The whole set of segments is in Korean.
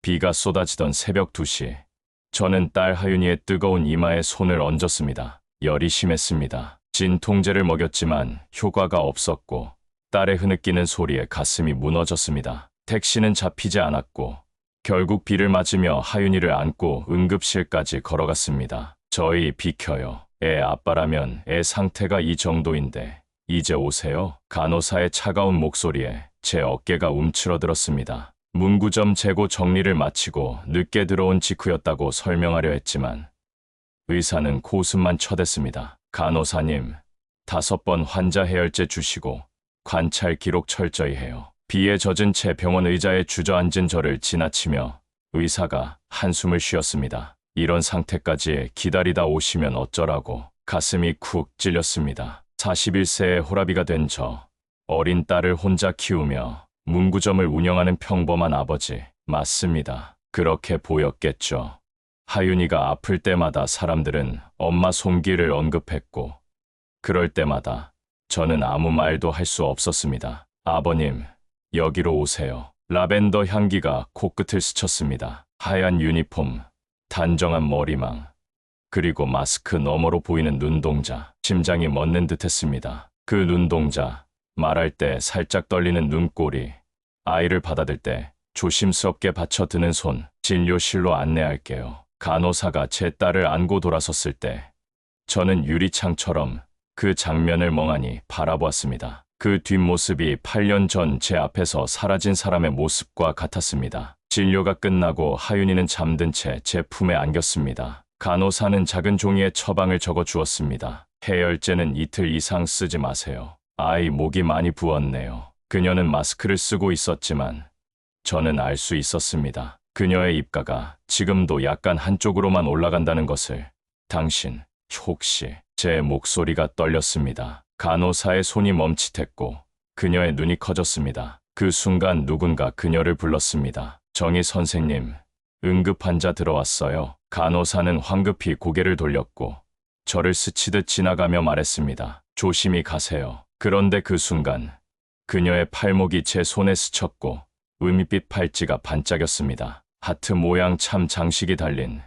비가 쏟아지던 새벽 2시, 저는 딸 하윤이의 뜨거운 이마에 손을 얹었습니다. 열이 심했습니다. 진통제를 먹였지만 효과가 없었고 딸의 흐느끼는 소리에 가슴이 무너졌습니다. 택시는 잡히지 않았고 결국 비를 맞으며 하윤이를 안고 응급실까지 걸어갔습니다. 저희 비켜요. 애 아빠라면 애 상태가 이 정도인데 이제 오세요? 간호사의 차가운 목소리에 제 어깨가 움츠러들었습니다. 문구점 재고 정리를 마치고 늦게 들어온 직후였다고 설명하려 했지만 의사는 코웃음만 쳐댔습니다. 간호사님, 5번 환자 해열제 주시고 관찰 기록 철저히 해요. 비에 젖은 채 병원 의자에 주저앉은 저를 지나치며 의사가 한숨을 쉬었습니다. 이런 상태까지 기다리다 오시면 어쩌라고. 가슴이 쿡 찔렸습니다. 41세의 호라비가 된 저, 어린 딸을 혼자 키우며 문구점을 운영하는 평범한 아버지, 맞습니다. 그렇게 보였겠죠. 하윤이가 아플 때마다 사람들은 엄마 손길을 언급했고 그럴 때마다 저는 아무 말도 할 수 없었습니다. 아버님, 여기로 오세요. 라벤더 향기가 코끝을 스쳤습니다. 하얀 유니폼, 단정한 머리망, 그리고 마스크 너머로 보이는 눈동자, 심장이 멎는 듯했습니다. 그 눈동자, 말할 때 살짝 떨리는 눈꼬리, 아이를 받아들 때 조심스럽게 받쳐드는 손, 진료실로 안내할게요. 간호사가 제 딸을 안고 돌아섰을 때 저는 유리창처럼 그 장면을 멍하니 바라보았습니다. 그 뒷모습이 8년 전 제 앞에서 사라진 사람의 모습과 같았습니다. 진료가 끝나고 하윤이는 잠든 채 제 품에 안겼습니다. 간호사는 작은 종이에 처방을 적어 주었습니다. 해열제는 이틀 이상 쓰지 마세요. 아이 목이 많이 부었네요. 그녀는 마스크를 쓰고 있었지만 저는 알 수 있었습니다. 그녀의 입가가 지금도 약간 한쪽으로만 올라간다는 것을. 당신, 혹시. 제 목소리가 떨렸습니다. 간호사의 손이 멈칫했고 그녀의 눈이 커졌습니다. 그 순간 누군가 그녀를 불렀습니다. 정희 선생님, 응급 환자 들어왔어요. 간호사는 황급히 고개를 돌렸고 저를 스치듯 지나가며 말했습니다. 조심히 가세요. 그런데 그 순간 그녀의 팔목이 제 손에 스쳤고 은빛 팔찌가 반짝였습니다. 하트 모양 참 장식이 달린,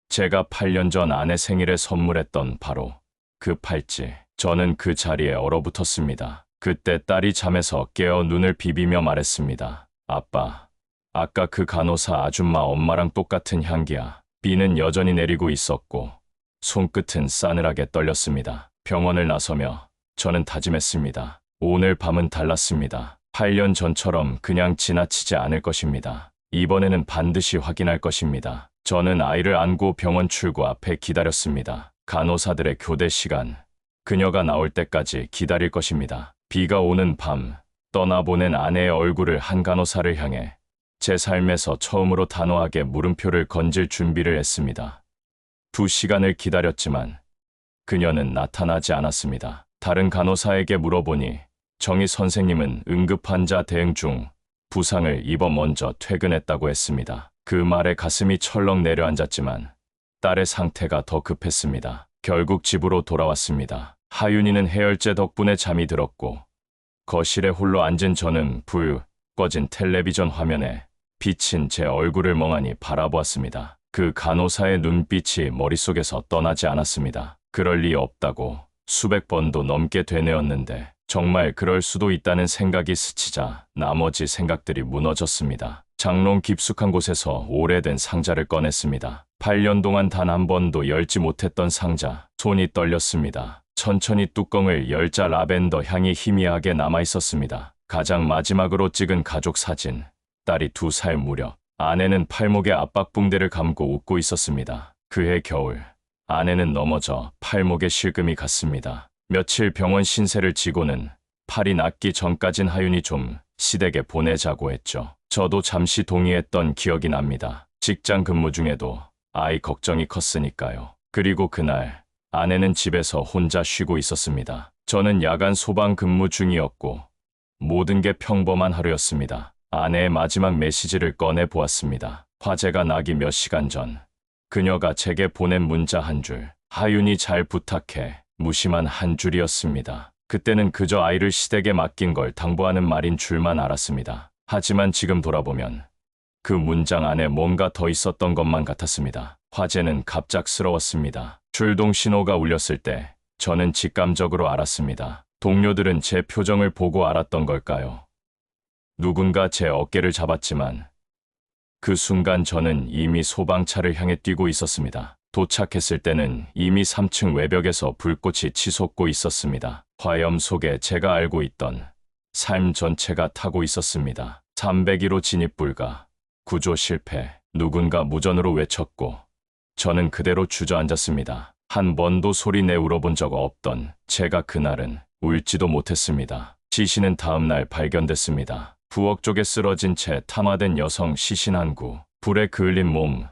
제가 8년 전 아내 생일에 선물했던 바로 그 팔찌. 저는 그 자리에 얼어붙었습니다. 그때 딸이 잠에서 깨어 눈을 비비며 말했습니다. 아빠, 아까 그 간호사 아줌마 엄마랑 똑같은 향기야. 비는 여전히 내리고 있었고 손끝은 싸늘하게 떨렸습니다. 병원을 나서며 저는 다짐했습니다. 오늘 밤은 달랐습니다. 8년 전처럼 그냥 지나치지 않을 것입니다. 이번에는 반드시 확인할 것입니다. 저는 아이를 안고 병원 출구 앞에 기다렸습니다. 간호사들의 교대 시간, 그녀가 나올 때까지 기다릴 것입니다. 비가 오는 밤, 떠나보낸 아내의 얼굴을 한 간호사를 향해 제 삶에서 처음으로 단호하게 물음표를 건질 준비를 했습니다. 2시간을 기다렸지만 그녀는 나타나지 않았습니다. 다른 간호사에게 물어보니 정희 선생님은 응급환자 대응 중 부상을 입어 먼저 퇴근했다고 했습니다. 그 말에 가슴이 철렁 내려앉았지만 딸의 상태가 더 급했습니다. 결국 집으로 돌아왔습니다. 하윤이는 해열제 덕분에 잠이 들었고 거실에 홀로 앉은 저는 불 꺼진 텔레비전 화면에 비친 제 얼굴을 멍하니 바라보았습니다. 그 간호사의 눈빛이 머릿속에서 떠나지 않았습니다. 그럴 리 없다고 수백 번도 넘게 되뇌었는데 정말 그럴 수도 있다는 생각이 스치자 나머지 생각들이 무너졌습니다. 장롱 깊숙한 곳에서 오래된 상자를 꺼냈습니다. 8년 동안 단 한 번도 열지 못했던 상자. 손이 떨렸습니다. 천천히 뚜껑을 열자 라벤더 향이 희미하게 남아있었습니다. 가장 마지막으로 찍은 가족 사진. 딸이 2살 무렵. 아내는 팔목에 압박붕대를 감고 웃고 있었습니다. 그해 겨울, 아내는 넘어져 팔목에 실금이 갔습니다. 며칠 병원 신세를 지고는 팔이 낫기 전까진 하윤이 좀 시댁에 보내자고 했죠. 저도 잠시 동의했던 기억이 납니다. 직장 근무 중에도 아이 걱정이 컸으니까요. 그리고 그날 아내는 집에서 혼자 쉬고 있었습니다. 저는 야간 소방 근무 중이었고 모든 게 평범한 하루였습니다. 아내의 마지막 메시지를 꺼내 보았습니다. 화재가 나기 몇 시간 전 그녀가 제게 보낸 문자 한 줄. 하윤이 잘 부탁해. 무심한 한 줄이었습니다. 그때는 그저 아이를 시댁에 맡긴 걸 당부하는 말인 줄만 알았습니다. 하지만 지금 돌아보면 그 문장 안에 뭔가 더 있었던 것만 같았습니다. 화재는 갑작스러웠습니다. 출동 신호가 울렸을 때 저는 직감적으로 알았습니다. 동료들은 제 표정을 보고 알았던 걸까요? 누군가 제 어깨를 잡았지만 그 순간 저는 이미 소방차를 향해 뛰고 있었습니다. 도착했을 때는 이미 3층 외벽에서 불꽃이 치솟고 있었습니다. 화염 속에 제가 알고 있던 삶 전체가 타고 있었습니다. 301호 진입 불가, 구조 실패, 누군가 무전으로 외쳤고 저는 그대로 주저앉았습니다. 한 번도 소리 내 울어본 적 없던 제가 그날은 울지도 못했습니다. 시신은 다음 날 발견됐습니다. 부엌 쪽에 쓰러진 채 탄화된 여성 시신 한 구, 불에 그을린 몸,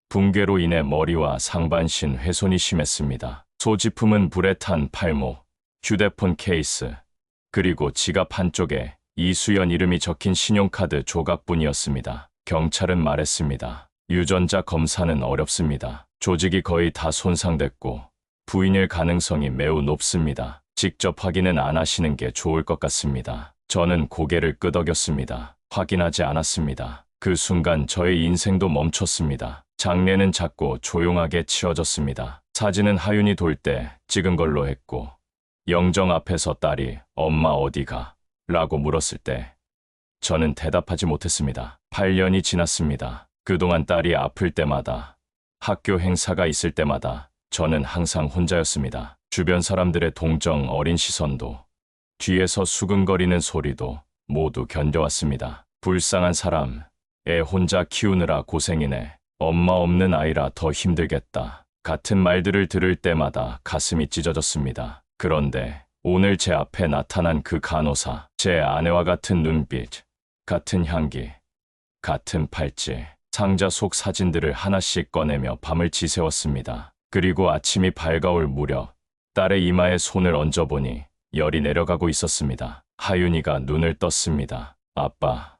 붕괴로 인해 머리와 상반신 훼손이 심했습니다. 소지품은 불에 탄 팔목, 휴대폰 케이스, 그리고 지갑 한쪽에 이수연 이름이 적힌 신용카드 조각뿐이었습니다. 경찰은 말했습니다. 유전자 검사는 어렵습니다. 조직이 거의 다 손상됐고 부인일 가능성이 매우 높습니다. 직접 확인은 안 하시는 게 좋을 것 같습니다. 저는 고개를 끄덕였습니다. 확인하지 않았습니다. 그 순간 저의 인생도 멈췄습니다. 장례는 작고 조용하게 치러졌습니다. 사진은 하윤이 돌 때 찍은 걸로 했고 영정 앞에서 딸이 엄마 어디가? 라고 물었을 때 저는 대답하지 못했습니다. 8년이 지났습니다. 그동안 딸이 아플 때마다 학교 행사가 있을 때마다 저는 항상 혼자였습니다. 주변 사람들의 동정 어린 시선도 뒤에서 수근거리는 소리도 모두 견뎌왔습니다. 불쌍한 사람, 애 혼자 키우느라 고생이네. 엄마 없는 아이라 더 힘들겠다. 같은 말들을 들을 때마다 가슴이 찢어졌습니다. 그런데 오늘 제 앞에 나타난 그 간호사, 제 아내와 같은 눈빛, 같은 향기, 같은 팔찌, 상자 속 사진들을 하나씩 꺼내며 밤을 지새웠습니다. 그리고 아침이 밝아올 무렵 딸의 이마에 손을 얹어보니 열이 내려가고 있었습니다. 하윤이가 눈을 떴습니다. 아빠,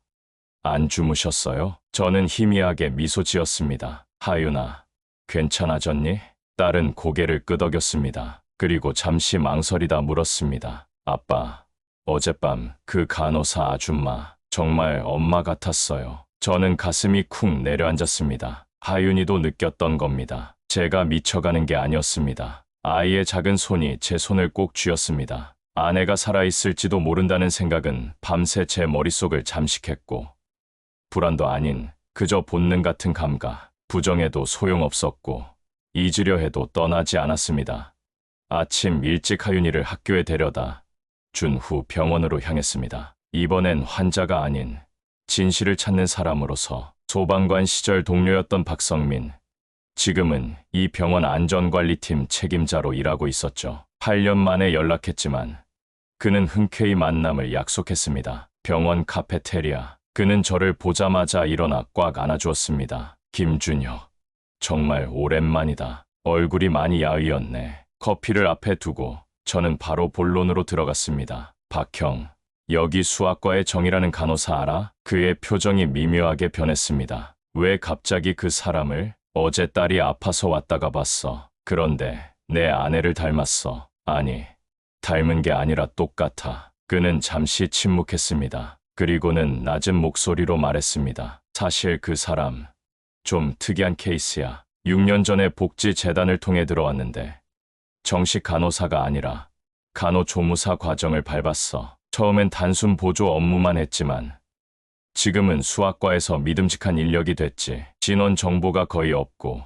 안 주무셨어요? 저는 희미하게 미소 지었습니다. 하윤아, 괜찮아졌니? 딸은 고개를 끄덕였습니다. 그리고 잠시 망설이다 물었습니다. 아빠, 어젯밤 그 간호사 아줌마 정말 엄마 같았어요. 저는 가슴이 쿵 내려앉았습니다. 하윤이도 느꼈던 겁니다. 제가 미쳐가는 게 아니었습니다. 아이의 작은 손이 제 손을 꼭 쥐었습니다. 아내가 살아있을지도 모른다는 생각은 밤새 제 머릿속을 잠식했고 불안도 아닌 그저 본능 같은 감각, 부정해도 소용없었고 잊으려 해도 떠나지 않았습니다. 아침 일찍 하윤이를 학교에 데려다 준 후 병원으로 향했습니다. 이번엔 환자가 아닌 진실을 찾는 사람으로서 소방관 시절 동료였던 박성민, 지금은 이 병원 안전관리팀 책임자로 일하고 있었죠. 8년 만에 연락했지만 그는 흔쾌히 만남을 약속했습니다. 병원 카페테리아. 그는 저를 보자마자 일어나 꽉 안아주었습니다. 김준혁, 정말 오랜만이다. 얼굴이 많이 야위었네. 커피를 앞에 두고 저는 바로 본론으로 들어갔습니다. 박형, 여기 수학과의 정이라는 간호사 알아? 그의 표정이 미묘하게 변했습니다. 왜 갑자기 그 사람을? 어제 딸이 아파서 왔다가 봤어. 그런데 내 아내를 닮았어. 아니, 닮은 게 아니라 똑같아. 그는 잠시 침묵했습니다. 그리고는 낮은 목소리로 말했습니다. 사실 그 사람 좀 특이한 케이스야. 6년 전에 복지재단을 통해 들어왔는데 정식 간호사가 아니라 간호조무사 과정을 밟았어. 처음엔 단순 보조 업무만 했지만 지금은 수학과에서 믿음직한 인력이 됐지. 진원 정보가 거의 없고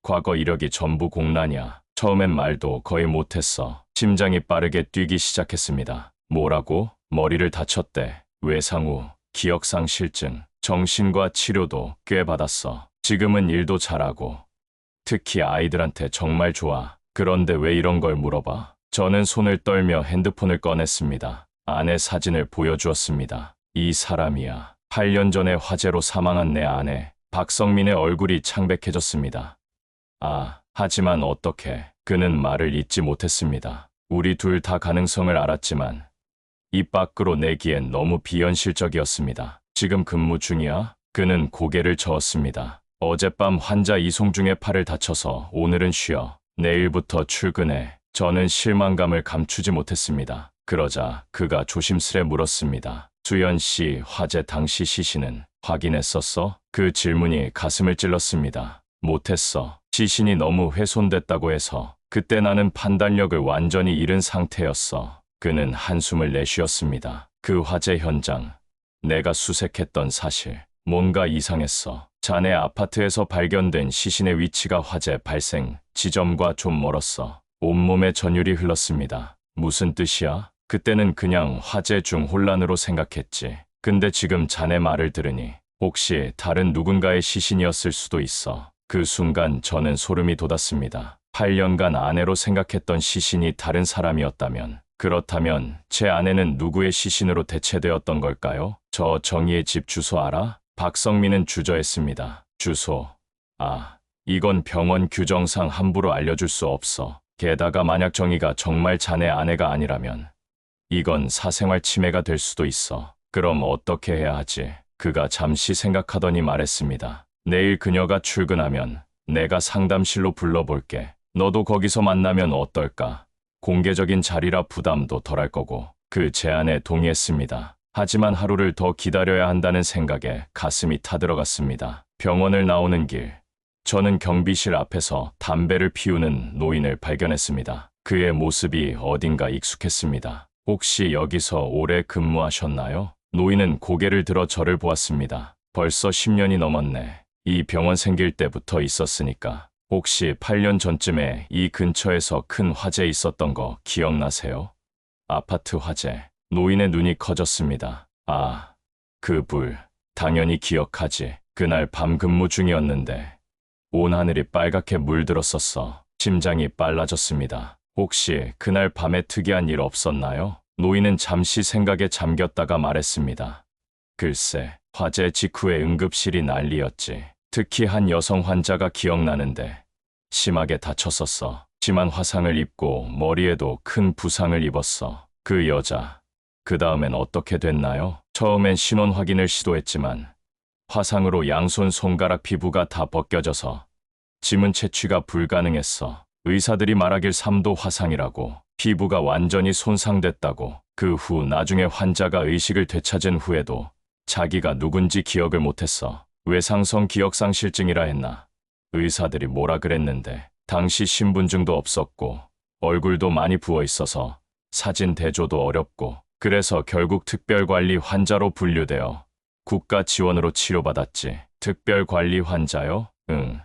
과거 이력이 전부 공란이야. 처음엔 말도 거의 못했어. 심장이 빠르게 뛰기 시작했습니다. 뭐라고? 머리를 다쳤대. 외상 후 기억상실증, 정신과 치료도 꽤 받았어. 지금은 일도 잘하고 특히 아이들한테 정말 좋아. 그런데 왜 이런 걸 물어봐? 저는 손을 떨며 핸드폰을 꺼냈습니다. 아내 사진을 보여주었습니다. 이 사람이야. 8년 전에 화재로 사망한 내 아내 박성민의 얼굴이 창백해졌습니다. 하지만 어떻게? 그는 말을 잇지 못했습니다. 우리 둘 다 가능성을 알았지만 입 밖으로 내기엔 너무 비현실적이었습니다. 지금 근무 중이야? 그는 고개를 저었습니다. 어젯밤 환자 이송 중에 팔을 다쳐서 오늘은 쉬어. 내일부터 출근해. 저는 실망감을 감추지 못했습니다. 그러자 그가 조심스레 물었습니다. 수연 씨, 화재 당시 시신은 확인했었어? 그 질문이 가슴을 찔렀습니다. 못했어. 시신이 너무 훼손됐다고 해서 그때 나는 판단력을 완전히 잃은 상태였어. 그는 한숨을 내쉬었습니다. 그 화재 현장, 내가 수색했던 사실, 뭔가 이상했어. 자네 아파트에서 발견된 시신의 위치가 화재 발생 지점과 좀 멀었어. 온몸에 전율이 흘렀습니다. 무슨 뜻이야? 그때는 그냥 화재 중 혼란으로 생각했지. 근데 지금 자네 말을 들으니 혹시 다른 누군가의 시신이었을 수도 있어. 그 순간 저는 소름이 돋았습니다. 8년간 아내로 생각했던 시신이 다른 사람이었다면, 그렇다면 제 아내는 누구의 시신으로 대체되었던 걸까요? 저 정희의 집 주소 알아? 박성민은 주저했습니다. 주소. 아, 이건 병원 규정상 함부로 알려줄 수 없어. 게다가 만약 정희가 정말 자네 아내가 아니라면 이건 사생활 침해가 될 수도 있어. 그럼 어떻게 해야 하지? 그가 잠시 생각하더니 말했습니다. 내일 그녀가 출근하면 내가 상담실로 불러볼게. 너도 거기서 만나면 어떨까? 공개적인 자리라 부담도 덜할 거고. 그 제안에 동의했습니다. 하지만 하루를 더 기다려야 한다는 생각에 가슴이 타들어갔습니다. 병원을 나오는 길, 저는 경비실 앞에서 담배를 피우는 노인을 발견했습니다. 그의 모습이 어딘가 익숙했습니다. 혹시 여기서 오래 근무하셨나요? 노인은 고개를 들어 저를 보았습니다. 벌써 10년이 넘었네. 이 병원 생길 때부터 있었으니까. 혹시 8년 전쯤에 이 근처에서 큰 화재 있었던 거 기억나세요? 아파트 화재. 노인의 눈이 커졌습니다. 아, 그 불. 당연히 기억하지. 그날 밤 근무 중이었는데 온 하늘이 빨갛게 물들었었어. 심장이 빨라졌습니다. 혹시 그날 밤에 특이한 일 없었나요? 노인은 잠시 생각에 잠겼다가 말했습니다. 글쎄, 화재 직후에 응급실이 난리였지. 특히 한 여성 환자가 기억나는데 심하게 다쳤었어. 심한 화상을 입고 머리에도 큰 부상을 입었어. 그 여자, 그 다음엔 어떻게 됐나요? 처음엔 신원 확인을 시도했지만 화상으로 양손 손가락 피부가 다 벗겨져서 지문 채취가 불가능했어. 의사들이 말하길 3도 화상이라고. 피부가 완전히 손상됐다고. 그 후 나중에 환자가 의식을 되찾은 후에도 자기가 누군지 기억을 못했어. 외상성 기억상실증이라 했나. 의사들이 뭐라 그랬는데 당시 신분증도 없었고 얼굴도 많이 부어 있어서 사진 대조도 어렵고, 그래서 결국 특별관리 환자로 분류되어 국가 지원으로 치료받았지. 특별관리 환자요? 응.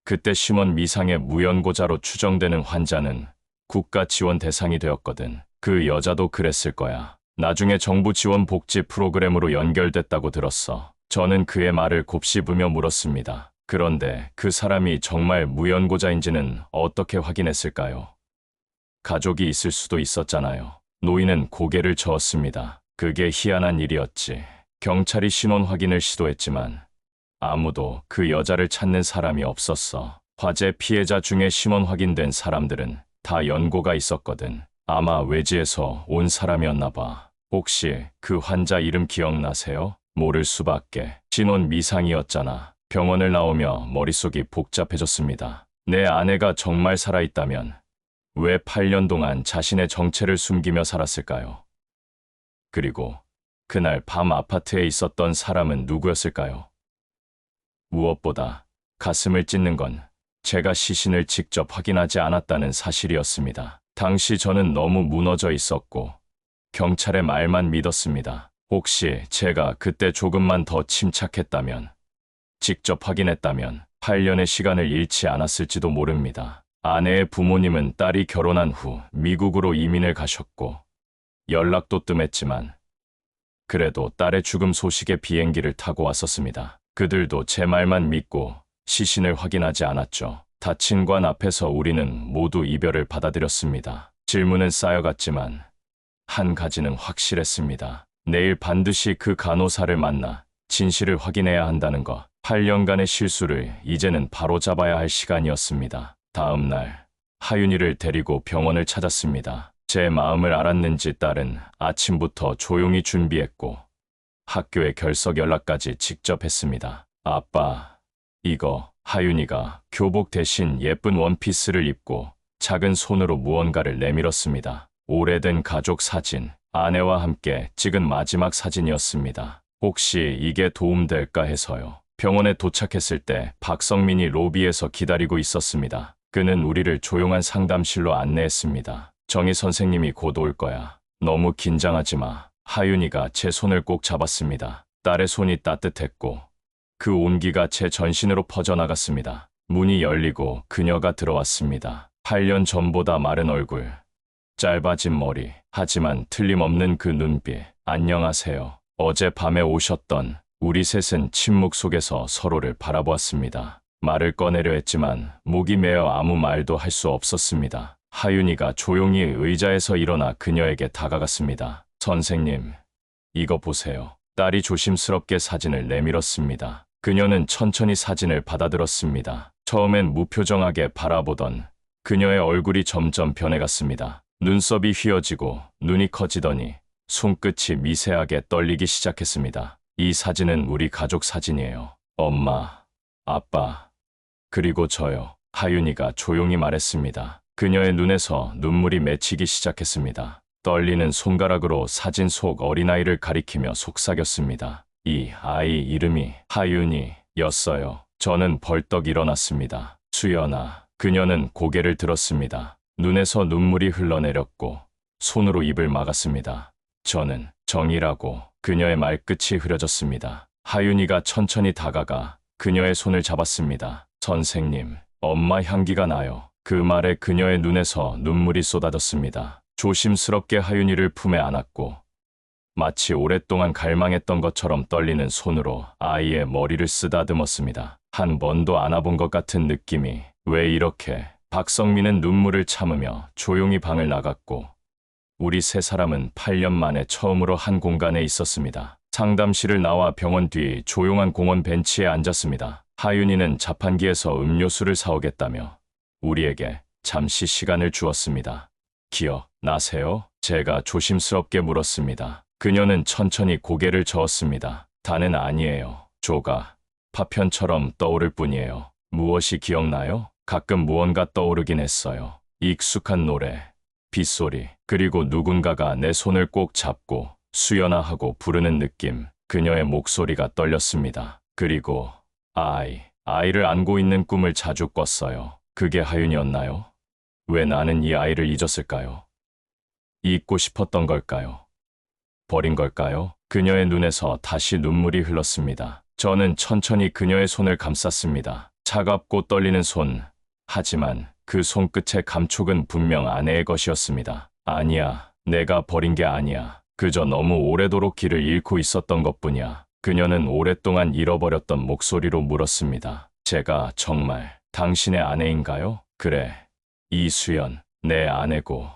그때 심원 미상의 무연고자로 추정되는 환자는 국가 지원 대상이 되었거든. 그 여자도 그랬을 거야. 나중에 정부 지원 복지 프로그램으로 연결됐다고 들었어. 저는 그의 말을 곱씹으며 물었습니다. 그런데 그 사람이 정말 무연고자인지는 어떻게 확인했을까요? 가족이 있을 수도 있었잖아요. 노인은 고개를 저었습니다. 그게 희한한 일이었지. 경찰이 신원 확인을 시도했지만 아무도 그 여자를 찾는 사람이 없었어. 화재 피해자 중에 신원 확인된 사람들은 다 연고가 있었거든. 아마 외지에서 온 사람이었나 봐. 혹시 그 환자 이름 기억나세요? 모를 수밖에. 신원 미상이었잖아. 병원을 나오며 머릿속이 복잡해졌습니다. 내 아내가 정말 살아있다면 왜 8년 동안 자신의 정체를 숨기며 살았을까요? 그리고 그날 밤 아파트에 있었던 사람은 누구였을까요? 무엇보다 가슴을 찢는 건 제가 시신을 직접 확인하지 않았다는 사실이었습니다. 당시 저는 너무 무너져 있었고 경찰의 말만 믿었습니다. 혹시 제가 그때 조금만 더 침착했다면, 직접 확인했다면 8년의 시간을 잃지 않았을지도 모릅니다. 아내의 부모님은 딸이 결혼한 후 미국으로 이민을 가셨고 연락도 뜸했지만 그래도 딸의 죽음 소식에 비행기를 타고 왔었습니다. 그들도 제 말만 믿고 시신을 확인하지 않았죠. 다친 관 앞에서 우리는 모두 이별을 받아들였습니다. 질문은 쌓여갔지만 한 가지는 확실했습니다. 내일 반드시 그 간호사를 만나 진실을 확인해야 한다는 것. 8년간의 실수를 이제는 바로잡아야 할 시간이었습니다. 다음 날 하윤이를 데리고 병원을 찾았습니다. 제 마음을 알았는지 딸은 아침부터 조용히 준비했고 학교에 결석 연락까지 직접 했습니다. 아빠, 이거. 하윤이가 교복 대신 예쁜 원피스를 입고 작은 손으로 무언가를 내밀었습니다. 오래된 가족 사진. 아내와 함께 찍은 마지막 사진이었습니다. 혹시 이게 도움될까 해서요. 병원에 도착했을 때 박성민이 로비에서 기다리고 있었습니다. 그는 우리를 조용한 상담실로 안내했습니다. 정희 선생님이 곧 올 거야. 너무 긴장하지 마. 하윤이가 제 손을 꼭 잡았습니다. 딸의 손이 따뜻했고 그 온기가 제 전신으로 퍼져나갔습니다. 문이 열리고 그녀가 들어왔습니다. 8년 전보다 마른 얼굴, 짧아진 머리, 하지만 틀림없는 그 눈빛. 안녕하세요. 어젯밤에 오셨던. 우리 셋은 침묵 속에서 서로를 바라보았습니다. 말을 꺼내려 했지만 목이 메어 아무 말도 할 수 없었습니다. 하윤이가 조용히 의자에서 일어나 그녀에게 다가갔습니다. 선생님, 이거 보세요. 딸이 조심스럽게 사진을 내밀었습니다. 그녀는 천천히 사진을 받아들었습니다. 처음엔 무표정하게 바라보던 그녀의 얼굴이 점점 변해갔습니다. 눈썹이 휘어지고 눈이 커지더니 손끝이 미세하게 떨리기 시작했습니다. 이 사진은 우리 가족 사진이에요. 엄마, 아빠, 그리고 저요. 하윤이가 조용히 말했습니다. 그녀의 눈에서 눈물이 맺히기 시작했습니다. 떨리는 손가락으로 사진 속 어린아이를 가리키며 속삭였습니다. 이 아이 이름이 하윤이였어요. 저는 벌떡 일어났습니다. 수연아. 그녀는 고개를 들었습니다. 눈에서 눈물이 흘러내렸고 손으로 입을 막았습니다. 저는 정이라고. 그녀의 말끝이 흐려졌습니다. 하윤이가 천천히 다가가 그녀의 손을 잡았습니다. 선생님, 엄마 향기가 나요. 그 말에 그녀의 눈에서 눈물이 쏟아졌습니다. 조심스럽게 하윤이를 품에 안았고 마치 오랫동안 갈망했던 것처럼 떨리는 손으로 아이의 머리를 쓰다듬었습니다. 한 번도 안아본 것 같은 느낌이. 왜 이렇게? 박성민은 눈물을 참으며 조용히 방을 나갔고 우리 세 사람은 8년 만에 처음으로 한 공간에 있었습니다. 상담실을 나와 병원 뒤 조용한 공원 벤치에 앉았습니다. 하윤이는 자판기에서 음료수를 사오겠다며 우리에게 잠시 시간을 주었습니다. 기억나세요? 제가 조심스럽게 물었습니다. 그녀는 천천히 고개를 저었습니다. 다는 아니에요. 조가 파편처럼 떠오를 뿐이에요. 무엇이 기억나요? 가끔 무언가 떠오르긴 했어요. 익숙한 노래, 빗소리, 그리고 누군가가 내 손을 꼭 잡고 수연아 하고 부르는 느낌. 그녀의 목소리가 떨렸습니다. 그리고 아이를 안고 있는 꿈을 자주 꿨어요. 그게 하윤이었나요? 왜 나는 이 아이를 잊었을까요? 잊고 싶었던 걸까요? 버린 걸까요? 그녀의 눈에서 다시 눈물이 흘렀습니다. 저는 천천히 그녀의 손을 감쌌습니다. 차갑고 떨리는 손. 하지만 그 손끝의 감촉은 분명 아내의 것이었습니다. 아니야, 내가 버린 게 아니야. 그저 너무 오래도록 길을 잃고 있었던 것뿐이야. 그녀는 오랫동안 잃어버렸던 목소리로 물었습니다. 제가 정말 당신의 아내인가요? 그래, 이수연, 내 아내고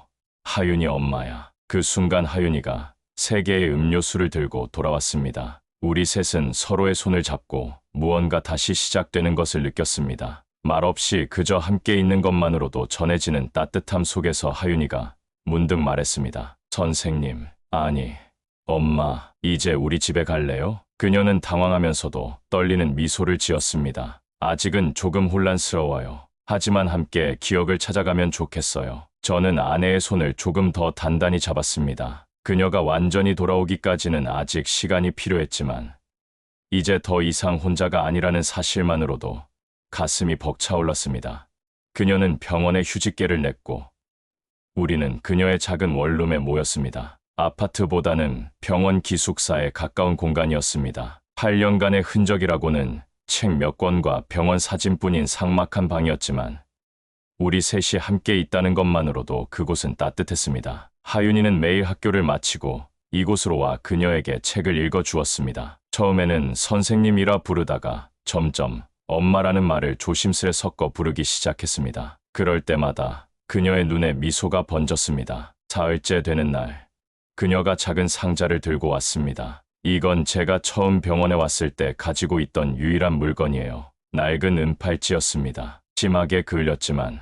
하윤이 엄마야. 그 순간 하윤이가 3개의 음료수를 들고 돌아왔습니다. 우리 셋은 서로의 손을 잡고 무언가 다시 시작되는 것을 느꼈습니다. 말없이 그저 함께 있는 것만으로도 전해지는 따뜻함 속에서 하윤이가 문득 말했습니다. 선생님, 아니, 엄마, 이제 우리 집에 갈래요? 그녀는 당황하면서도 떨리는 미소를 지었습니다. 아직은 조금 혼란스러워요. 하지만 함께 기억을 찾아가면 좋겠어요. 저는 아내의 손을 조금 더 단단히 잡았습니다. 그녀가 완전히 돌아오기까지는 아직 시간이 필요했지만 이제 더 이상 혼자가 아니라는 사실만으로도 가슴이 벅차올랐습니다. 그녀는 병원에 휴직계를 냈고 우리는 그녀의 작은 원룸에 모였습니다. 아파트보다는 병원 기숙사에 가까운 공간이었습니다. 8년간의 흔적이라고는 책 몇 권과 병원 사진뿐인 삭막한 방이었지만 우리 셋이 함께 있다는 것만으로도 그곳은 따뜻했습니다. 하윤이는 매일 학교를 마치고 이곳으로 와 그녀에게 책을 읽어주었습니다. 처음에는 선생님이라 부르다가 점점 엄마라는 말을 조심스레 섞어 부르기 시작했습니다. 그럴 때마다 그녀의 눈에 미소가 번졌습니다. 사흘째 되는 날, 그녀가 작은 상자를 들고 왔습니다. 이건 제가 처음 병원에 왔을 때 가지고 있던 유일한 물건이에요. 낡은 은팔찌였습니다. 심하게 그을렸지만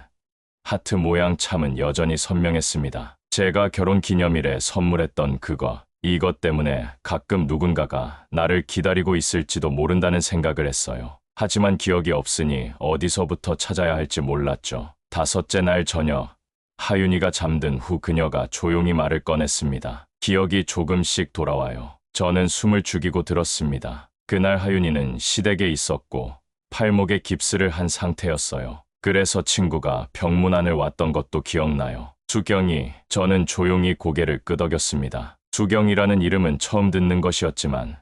하트 모양 참은 여전히 선명했습니다. 제가 결혼 기념일에 선물했던 그거. 이것 때문에 가끔 누군가가 나를 기다리고 있을지도 모른다는 생각을 했어요. 하지만 기억이 없으니 어디서부터 찾아야 할지 몰랐죠. 5째 날 저녁, 하윤이가 잠든 후 그녀가 조용히 말을 꺼냈습니다. 기억이 조금씩 돌아와요. 저는 숨을 죽이고 들었습니다. 그날 하윤이는 시댁에 있었고 팔목에 깁스를 한 상태였어요. 그래서 친구가 병문안을 왔던 것도 기억나요. 수경이, 저는 조용히 고개를 끄덕였습니다. 수경이라는 이름은 처음 듣는 것이었지만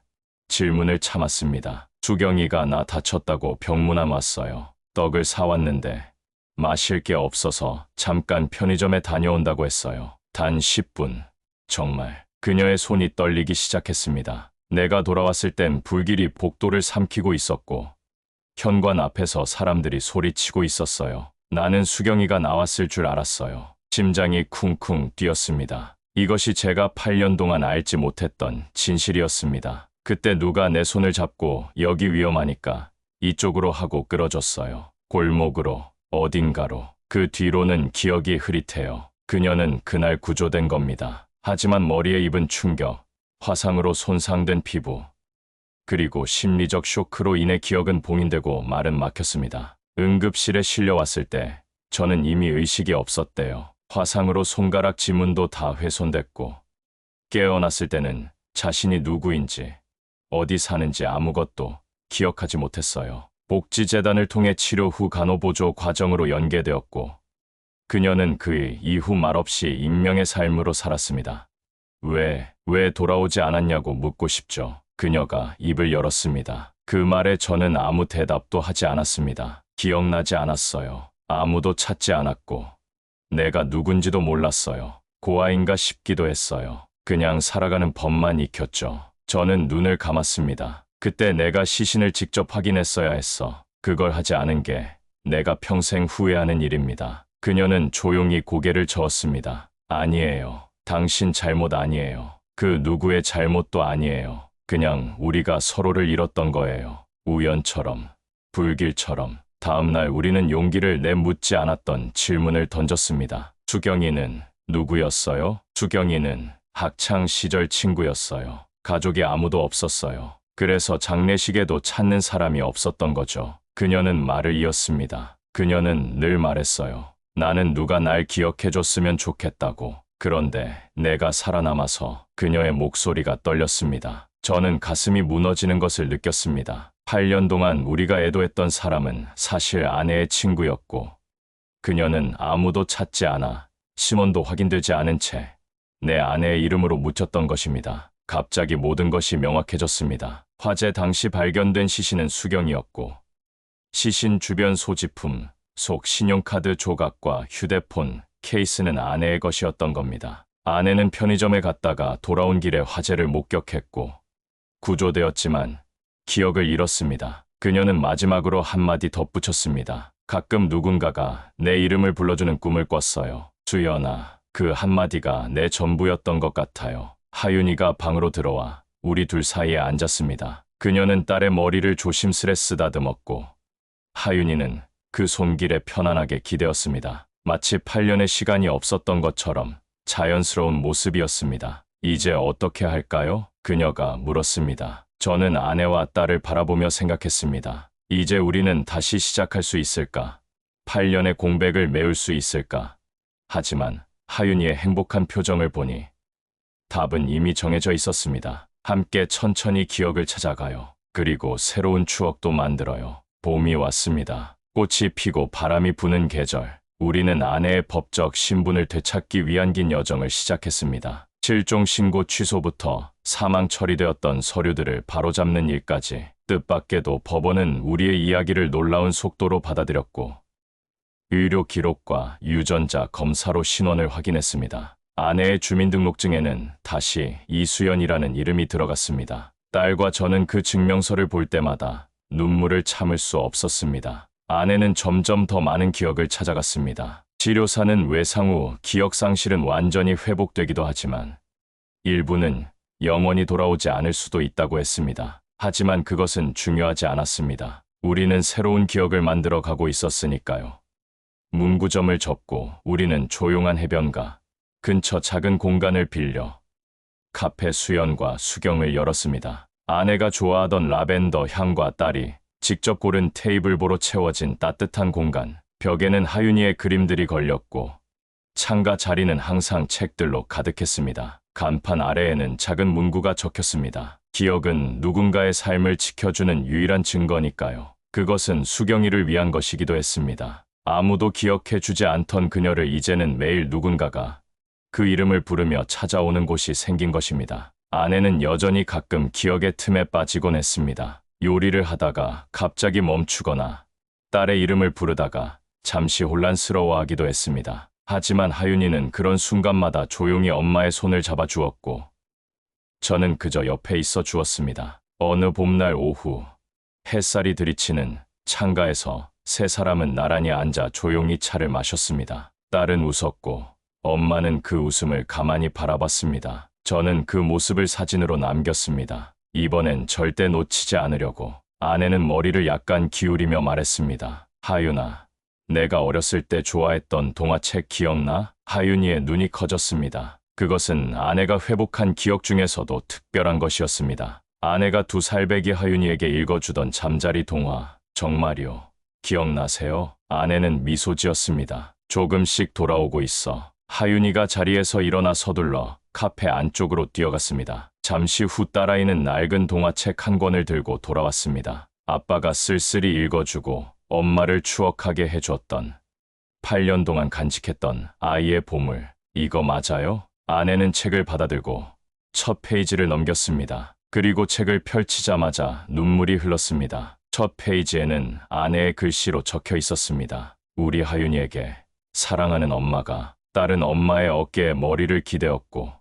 질문을 참았습니다. 수경이가 나 다쳤다고 병문안 왔어요. 떡을 사왔는데 마실 게 없어서 잠깐 편의점에 다녀온다고 했어요. 단 10분. 정말 그녀의 손이 떨리기 시작했습니다. 내가 돌아왔을 땐 불길이 복도를 삼키고 있었고 현관 앞에서 사람들이 소리치고 있었어요. 나는 수경이가 나왔을 줄 알았어요. 심장이 쿵쿵 뛰었습니다. 이것이 제가 8년 동안 알지 못했던 진실이었습니다. 그때 누가 내 손을 잡고 여기 위험하니까 이쪽으로 하고 끌어줬어요. 골목으로, 어딘가로. 그 뒤로는 기억이 흐릿해요. 그녀는 그날 구조된 겁니다. 하지만 머리에 입은 충격, 화상으로 손상된 피부, 그리고 심리적 쇼크로 인해 기억은 봉인되고 말은 막혔습니다. 응급실에 실려왔을 때 저는 이미 의식이 없었대요. 화상으로 손가락 지문도 다 훼손됐고 깨어났을 때는 자신이 누구인지 어디 사는지 아무것도 기억하지 못했어요. 복지재단을 통해 치료 후 간호보조 과정으로 연계되었고 그녀는 그 이후 말없이 익명의 삶으로 살았습니다. 왜 돌아오지 않았냐고 묻고 싶죠. 그녀가 입을 열었습니다. 그 말에 저는 아무 대답도 하지 않았습니다. 기억나지 않았어요. 아무도 찾지 않았고 내가 누군지도 몰랐어요. 고아인가 싶기도 했어요. 그냥 살아가는 법만 익혔죠. 저는 눈을 감았습니다. 그때 내가 시신을 직접 확인했어야 했어. 그걸 하지 않은 게 내가 평생 후회하는 일입니다. 그녀는 조용히 고개를 저었습니다. 아니에요. 당신 잘못 아니에요. 그 누구의 잘못도 아니에요. 그냥 우리가 서로를 잃었던 거예요. 우연처럼, 불길처럼. 다음 날 우리는 용기를 내 묻지 않았던 질문을 던졌습니다. 수경이는 누구였어요? 수경이는 학창 시절 친구였어요. 가족이 아무도 없었어요. 그래서 장례식에도 찾는 사람이 없었던 거죠. 그녀는 말을 이었습니다. 그녀는 늘 말했어요. 나는 누가 날 기억해줬으면 좋겠다고. 그런데 내가 살아남아서 그녀의 목소리가 떨렸습니다. 저는 가슴이 무너지는 것을 느꼈습니다. 8년 동안 우리가 애도했던 사람은 사실 아내의 친구였고 그녀는 아무도 찾지 않아 신원도 확인되지 않은 채 내 아내의 이름으로 묻혔던 것입니다. 갑자기 모든 것이 명확해졌습니다. 화재 당시 발견된 시신은 수경이었고 시신 주변 소지품 속 신용카드 조각과 휴대폰 케이스는 아내의 것이었던 겁니다. 아내는 편의점에 갔다가 돌아온 길에 화재를 목격했고 구조되었지만 기억을 잃었습니다. 그녀는 마지막으로 한마디 덧붙였습니다. 가끔 누군가가 내 이름을 불러주는 꿈을 꿨어요. 수연아, 그 한마디가 내 전부였던 것 같아요. 하윤이가 방으로 들어와 우리 둘 사이에 앉았습니다. 그녀는 딸의 머리를 조심스레 쓰다듬었고 하윤이는 그 손길에 편안하게 기대었습니다. 마치 8년의 시간이 없었던 것처럼 자연스러운 모습이었습니다. 이제 어떻게 할까요? 그녀가 물었습니다. 저는 아내와 딸을 바라보며 생각했습니다. 이제 우리는 다시 시작할 수 있을까? 8년의 공백을 메울 수 있을까? 하지만 하윤이의 행복한 표정을 보니 답은 이미 정해져 있었습니다. 함께 천천히 기억을 찾아가요. 그리고 새로운 추억도 만들어요. 봄이 왔습니다. 꽃이 피고 바람이 부는 계절. 우리는 아내의 법적 신분을 되찾기 위한 긴 여정을 시작했습니다. 실종 신고 취소부터 사망 처리되었던 서류들을 바로잡는 일까지 뜻밖에도 법원은 우리의 이야기를 놀라운 속도로 받아들였고 의료 기록과 유전자 검사로 신원을 확인했습니다. 아내의 주민등록증에는 다시 이수연이라는 이름이 들어갔습니다. 딸과 저는 그 증명서를 볼 때마다 눈물을 참을 수 없었습니다. 아내는 점점 더 많은 기억을 찾아갔습니다. 치료사는 외상 후 기억 상실은 완전히 회복되기도 하지만 일부는 영원히 돌아오지 않을 수도 있다고 했습니다. 하지만 그것은 중요하지 않았습니다. 우리는 새로운 기억을 만들어 가고 있었으니까요. 문구점을 접고 우리는 조용한 해변가 근처 작은 공간을 빌려 카페 수연과 수경을 열었습니다. 아내가 좋아하던 라벤더 향과 딸이 직접 고른 테이블보로 채워진 따뜻한 공간. 벽에는 하윤이의 그림들이 걸렸고 창가 자리는 항상 책들로 가득했습니다. 간판 아래에는 작은 문구가 적혔습니다. 기억은 누군가의 삶을 지켜주는 유일한 증거니까요. 그것은 수경이를 위한 것이기도 했습니다. 아무도 기억해주지 않던 그녀를 이제는 매일 누군가가 그 이름을 부르며 찾아오는 곳이 생긴 것입니다. 아내는 여전히 가끔 기억의 틈에 빠지곤 했습니다. 요리를 하다가 갑자기 멈추거나 딸의 이름을 부르다가 잠시 혼란스러워하기도 했습니다. 하지만 하윤이는 그런 순간마다 조용히 엄마의 손을 잡아주었고 저는 그저 옆에 있어 주었습니다. 어느 봄날 오후 햇살이 들이치는 창가에서 세 사람은 나란히 앉아 조용히 차를 마셨습니다. 딸은 웃었고 엄마는 그 웃음을 가만히 바라봤습니다. 저는 그 모습을 사진으로 남겼습니다. 이번엔 절대 놓치지 않으려고. 아내는 머리를 약간 기울이며 말했습니다. 하윤아, 내가 어렸을 때 좋아했던 동화책 기억나? 하윤이의 눈이 커졌습니다. 그것은 아내가 회복한 기억 중에서도 특별한 것이었습니다. 아내가 2살배기 하윤이에게 읽어주던 잠자리 동화. 정말요? 기억나세요? 아내는 미소 지었습니다. 조금씩 돌아오고 있어. 하윤이가 자리에서 일어나 서둘러 카페 안쪽으로 뛰어갔습니다. 잠시 후 딸아이는 낡은 동화책 한 권을 들고 돌아왔습니다. 아빠가 쓸쓸히 읽어주고 엄마를 추억하게 해줬던 8년 동안 간직했던 아이의 보물. 이거 맞아요? 아내는 책을 받아들고 첫 페이지를 넘겼습니다. 그리고 책을 펼치자마자 눈물이 흘렀습니다. 첫 페이지에는 아내의 글씨로 적혀 있었습니다. 우리 하윤이에게 사랑하는 엄마가. 딸은 엄마의 어깨에 머리를 기대었고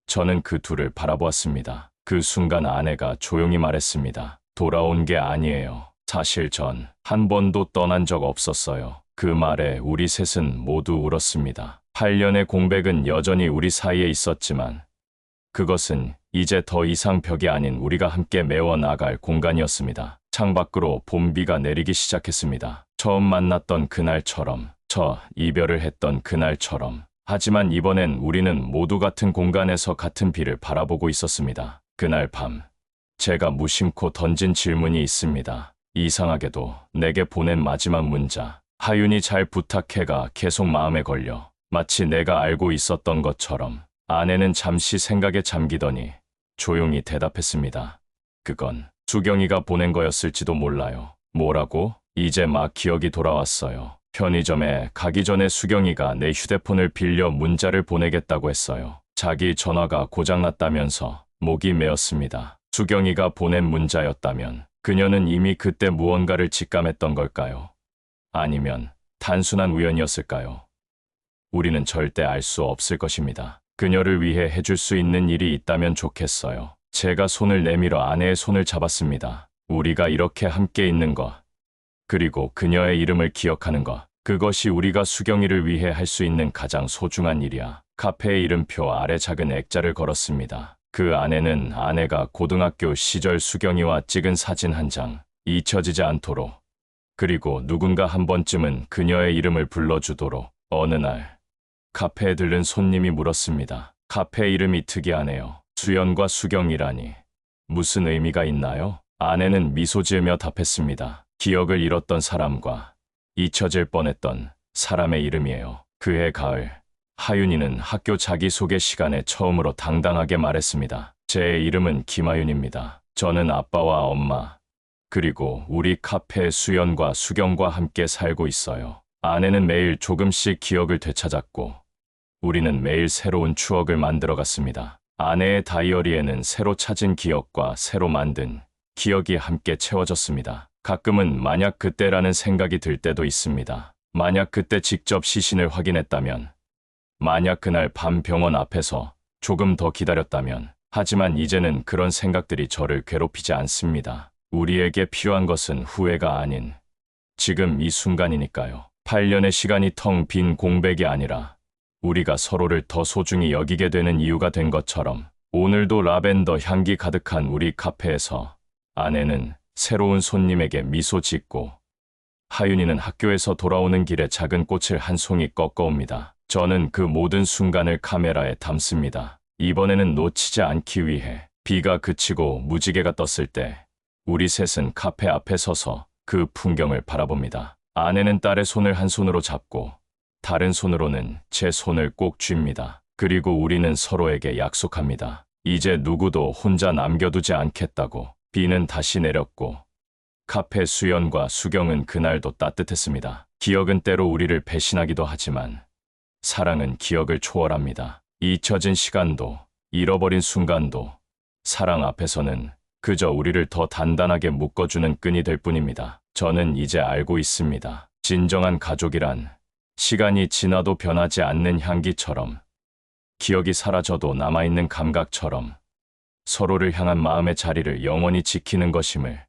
저는 그 둘을 바라보았습니다. 그 순간 아내가 조용히 말했습니다. 돌아온 게 아니에요. 사실 전 한 번도 떠난 적 없었어요. 그 말에 우리 셋은 모두 울었습니다. 8년의 공백은 여전히 우리 사이에 있었지만 그것은 이제 더 이상 벽이 아닌 우리가 함께 메워나갈 공간이었습니다. 창밖으로 봄비가 내리기 시작했습니다. 처음 만났던 그날처럼, 이별을 했던 그날처럼. 하지만 이번엔 우리는 모두 같은 공간에서 같은 비를 바라보고 있었습니다. 그날 밤, 제가 무심코 던진 질문이 있습니다. 이상하게도 내게 보낸 마지막 문자. 하윤이 잘 부탁해가 계속 마음에 걸려. 마치 내가 알고 있었던 것처럼. 아내는 잠시 생각에 잠기더니 조용히 대답했습니다. 그건 수경이가 보낸 거였을지도 몰라요. 뭐라고? 이제 막 기억이 돌아왔어요. 편의점에 가기 전에 수경이가 내 휴대폰을 빌려 문자를 보내겠다고 했어요. 자기 전화가 고장났다면서. 목이 메었습니다. 수경이가 보낸 문자였다면 그녀는 이미 그때 무언가를 직감했던 걸까요? 아니면 단순한 우연이었을까요? 우리는 절대 알 수 없을 것입니다. 그녀를 위해 해줄 수 있는 일이 있다면 좋겠어요. 제가 손을 내밀어 아내의 손을 잡았습니다. 우리가 이렇게 함께 있는 것, 그리고 그녀의 이름을 기억하는 것, 그것이 우리가 수경이를 위해 할 수 있는 가장 소중한 일이야. 카페의 이름표 아래 작은 액자를 걸었습니다. 그 안에는 아내가 고등학교 시절 수경이와 찍은 사진 한 장, 잊혀지지 않도록, 그리고 누군가 한 번쯤은 그녀의 이름을 불러주도록. 어느 날 카페에 들른 손님이 물었습니다. 카페 이름이 특이하네요. 수연과 수경이라니 무슨 의미가 있나요? 아내는 미소 지으며 답했습니다. 기억을 잃었던 사람과 잊혀질 뻔했던 사람의 이름이에요. 그해 가을, 하윤이는 학교 자기소개 시간에 처음으로 당당하게 말했습니다. 제 이름은 김하윤입니다. 저는 아빠와 엄마, 그리고 우리 카페 수연과 수경과 함께 살고 있어요. 아내는 매일 조금씩 기억을 되찾았고 우리는 매일 새로운 추억을 만들어갔습니다. 아내의 다이어리에는 새로 찾은 기억과 새로 만든 기억이 함께 채워졌습니다. 가끔은 만약 그때라는 생각이 들 때도 있습니다. 만약 그때 직접 시신을 확인했다면, 만약 그날 밤 병원 앞에서 조금 더 기다렸다면. 하지만 이제는 그런 생각들이 저를 괴롭히지 않습니다. 우리에게 필요한 것은 후회가 아닌 지금 이 순간이니까요. 8년의 시간이 텅 빈 공백이 아니라 우리가 서로를 더 소중히 여기게 되는 이유가 된 것처럼 오늘도 라벤더 향기 가득한 우리 카페에서 아내는 새로운 손님에게 미소 짓고 하윤이는 학교에서 돌아오는 길에 작은 꽃을 한 송이 꺾어옵니다. 저는 그 모든 순간을 카메라에 담습니다. 이번에는 놓치지 않기 위해. 비가 그치고 무지개가 떴을 때 우리 셋은 카페 앞에 서서 그 풍경을 바라봅니다. 아내는 딸의 손을 한 손으로 잡고 다른 손으로는 제 손을 꼭 쥡니다. 그리고 우리는 서로에게 약속합니다. 이제 누구도 혼자 남겨두지 않겠다고. 비는 다시 내렸고 카페 수연과 수경은 그날도 따뜻했습니다. 기억은 때로 우리를 배신하기도 하지만 사랑은 기억을 초월합니다. 잊혀진 시간도 잃어버린 순간도 사랑 앞에서는 그저 우리를 더 단단하게 묶어주는 끈이 될 뿐입니다. 저는 이제 알고 있습니다. 진정한 가족이란 시간이 지나도 변하지 않는 향기처럼, 기억이 사라져도 남아있는 감각처럼 서로를 향한 마음의 자리를 영원히 지키는 것임을